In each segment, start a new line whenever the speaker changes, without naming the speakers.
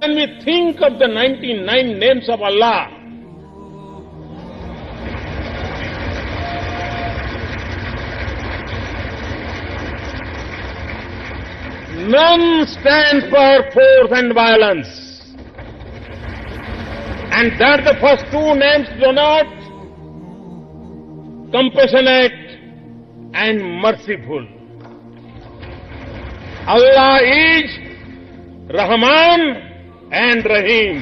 When we think of the 99 names of Allah, none stand for force and violence. And that the first two names denote compassionate and merciful. Allah is Rahman and Rahim.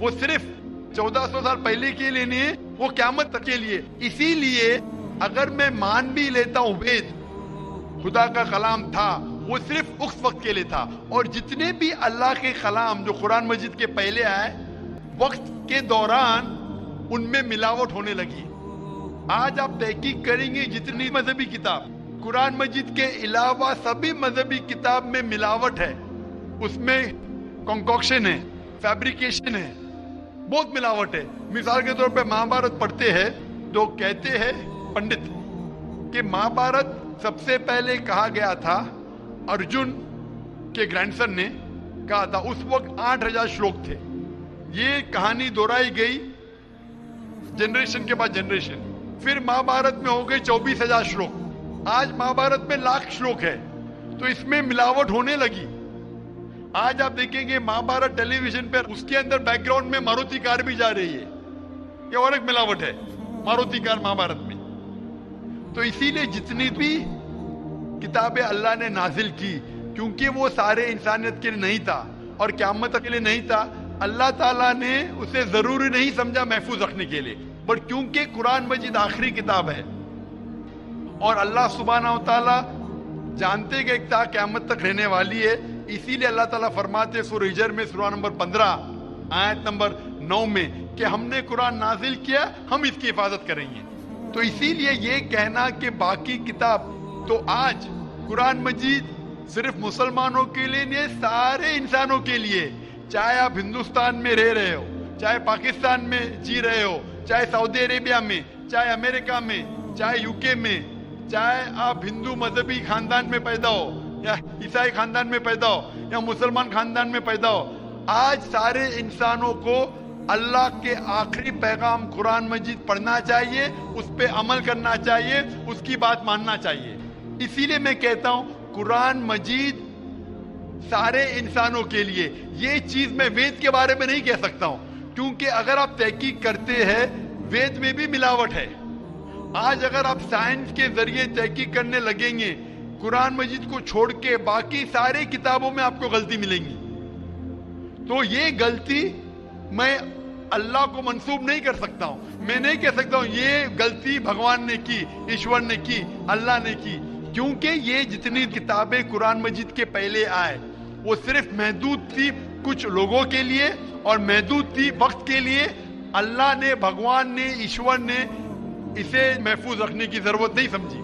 وہ صرف 1400 سال پہلے کے لیے نہیں ہے, وہ قیامت تک کے لیے. اسی لیے اگر میں مان بھی لیتا ہوں وید خدا کا کلام تھا, وہ صرف اس وقت کے لیے تھا. اور جتنے بھی اللہ کے کلام جو قرآن مجید کے پہلے آئے, وقت کے دوران ان میں ملاوٹ ہونے لگی. آج آپ تحقیق کریں گے جتنی مذہبی کتاب, قرآن مجید کے علاوہ سبھی مذہبی کتاب میں ملاوٹ ہے, اس میں کنکوکشن ہے, فیبریکیشن ہے, بہت ملاوٹ ہے. مثال کے طور پہ مہابھارت پڑھتے ہیں تو کہتے ہیں پنڈت کہ مہابھارت سب سے پہلے کہا گیا تھا, ارجن کے گرینڈ سن نے کہا تھا. اس وقت 8000 شلوک تھے. یہ کہانی دہرائی گئی جنریشن کے بعد جنریشن. پھر مہابھارت میں ہو گئی 24,000 شلوک. آج مہابھارت میں 1,00,000 شلوک ہے, تو اس میں ملاوٹ ہونے لگی. آج آپ دیکھیں گے مہابھارت ٹیلی ویژن پہ, اس کے اندر بیک گراؤنڈ میں ماروتی کار بھی جا رہی ہے. یہ اور ایک ملاوٹ ہے ماروتی کار مہابھارت میں. تو اسی لیے جتنی بھی کتابیں اللہ نے نازل کی, کیونکہ وہ سارے انسانیت کے لیے نہیں تھا اور قیامت کے لیے نہیں تھا, اللہ تعالیٰ نے اسے ضروری نہیں سمجھا محفوظ رکھنے کے لیے. بٹ کیونکہ قرآن مجید آخری کتاب ہے اور اللہ سبحانہ و تعالیٰ جانتے کہ ایک تا قیامت تک رہنے والی ہے, اسی لیے اللہ تعالیٰ فرماتے سورہ ہجر میں سورہ نمبر 15 آیت نمبر 9 میں کہ ہم نے قرآن نازل کیا, ہم اس کی حفاظت کریں گے. تو اسی لیے یہ کہنا کہ باقی کتاب, تو آج قرآن مجید صرف مسلمانوں کے لیے نہیں, سارے انسانوں کے لیے. چاہے آپ ہندوستان میں رہ رہے ہو, چاہے پاکستان میں جی رہے ہو, چاہے سعودی عربیہ میں, چاہے امریکہ میں, چاہے UK میں, چاہے آپ ہندو مذہبی خاندان میں پیدا ہو یا عیسائی خاندان میں پیدا ہو یا مسلمان خاندان میں پیدا ہو, آج سارے انسانوں کو اللہ کے آخری پیغام قرآن مجید پڑھنا چاہیے, اس پہ عمل کرنا چاہیے, اس کی بات ماننا چاہیے. اسی لیے میں کہتا ہوں قرآن مجید سارے انسانوں کے لیے. یہ چیز میں وید کے بارے میں نہیں کہہ سکتا ہوں, کیونکہ اگر آپ تحقیق کرتے ہیں وید میں بھی ملاوٹ ہے. آج اگر آپ سائنس کے ذریعے تحقیق کرنے لگیں گے, قرآن مجید کو چھوڑ کے باقی سارے کتابوں میں آپ کو غلطی ملیں گی. تو یہ غلطی میں اللہ کو منسوب نہیں کر سکتا ہوں. میں نہیں کہہ سکتا ہوں یہ غلطی بھگوان نے کی, ایشور نے کی, اللہ نے کی, کیونکہ یہ جتنی کتابیں قرآن مجید کے پہلے آئے وہ صرف محدود تھی کچھ لوگوں کے لیے اور محدود تھی وقت کے لیے. اللہ نے, بھگوان نے, ایشور نے اسے محفوظ رکھنے کی ضرورت نہیں سمجھی.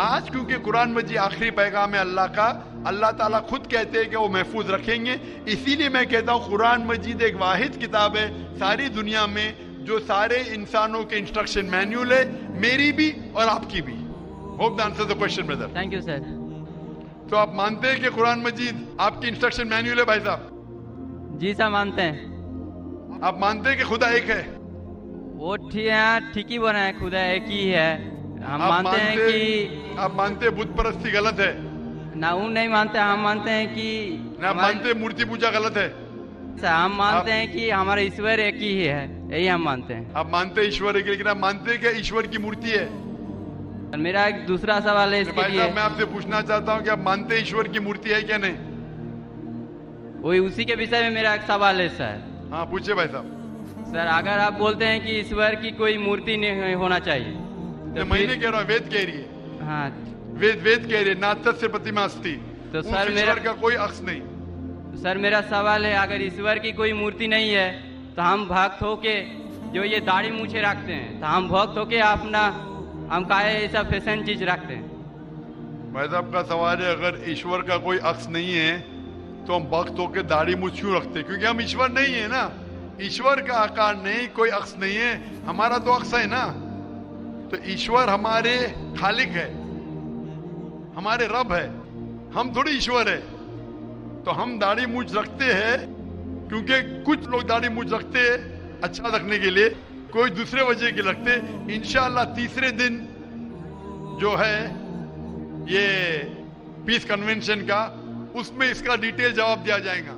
آج کیونکہ قرآن مجید آخری پیغام ہے اللہ کا, اللہ تعالیٰ خود کہتے ہیں کہ وہ محفوظ رکھیں گے. اسی لیے میں کہتا ہوں قرآن مجید ایک واحد کتاب ہے ساری دنیا میں جو سارے انسانوں کے انسٹرکشن مینیول ہے, میری بھی اور آپ کی بھی. Hope the answer the question Brother.
Thank you sir.
تو آپ مانتے ہیں کہ قرآن مجید آپ کی انسٹرکشن مینیول ہے بھائی صاحب؟
جی سر مانتے ہیں.
آپ مانتے ہیں کہ خدا ایک ہے؟
وہ ٹھیک ہی بنا ہے, خدا ایک ہی ہے. ہم مانتے ہیں کہ
آپ مانتے بت پرستی غلط ہے؟
نہ وہ نہیں مانتے, ہم مانتے ہیں کہ
آپ مانتے مورتی پوجا غلط ہے؟
ہم مانتے ہیں کہ ہمارا ایشور ایک ہی ہے, یہی ہم مانتے ہیں.
آپ مانتے ایشور ایک, لیکن آپ مانتے ہیں کہ ایشور کی مورتی ہے؟
میرا ایک دوسرا سوال ہے اس کے لیے.
میں آپ سے پوچھنا چاہتا ہوں کہ آپ مانتے ہیں ایشور کی مورتی ہے کیا نہیں؟
وہی اسی کے وشے میں میرا ایک سوال ہے سر.
ہاں پوچھے بھائی صاحب.
سر اگر آپ بولتے ہیں کہ ایشور کی کوئی مورتی نہیں ہونا چاہیے,
میں نہیں کہہ رہا ہوں, وید کہہ رہی ہے.
ہاں
وید کہہ رہی ہے ناتسیہ پرتیما استی,
تو سر
ایشور کا کوئی عکس نہیں.
سر میرا سوال ہے, اگر ایشور کی کوئی مورتی نہیں ہے تو ہم بھکت ہو کے جو یہ داڑھی مونچھے رکھتے ہیں, تو ہم بھکت ہو کے اپنا ہم کہے ایسا فیشن چیز رکھتے ہیں.
بھائی صاحب کا سوال ہے اگر ایشور کا کوئی عکس نہیں ہے تو ہم بھکت ہو کے داڑھی مونچھ کیوں رکھتے ہیں؟ کیونکہ ہم ایشور نہیں ہے نا. ایشور کا آکار نہیں, کوئی عکس نہیں ہے, ہمارا تو عکس ہے نا. تو ایشور ہمارے خالق ہے, ہمارے رب ہے, ہم تھوڑی ایشور ہے. تو ہم داڑھی مونچھ رکھتے ہیں کیونکہ کچھ لوگ داڑھی مونچھ رکھتے ہیں اچھا رکھنے کے لیے, کوئی دوسرے وجہ کے رکھتے. انشاءاللہ تیسرے دن جو ہے یہ پیس کنونشن کا, اس میں اس کا ڈیٹیل جواب دیا جائے گا.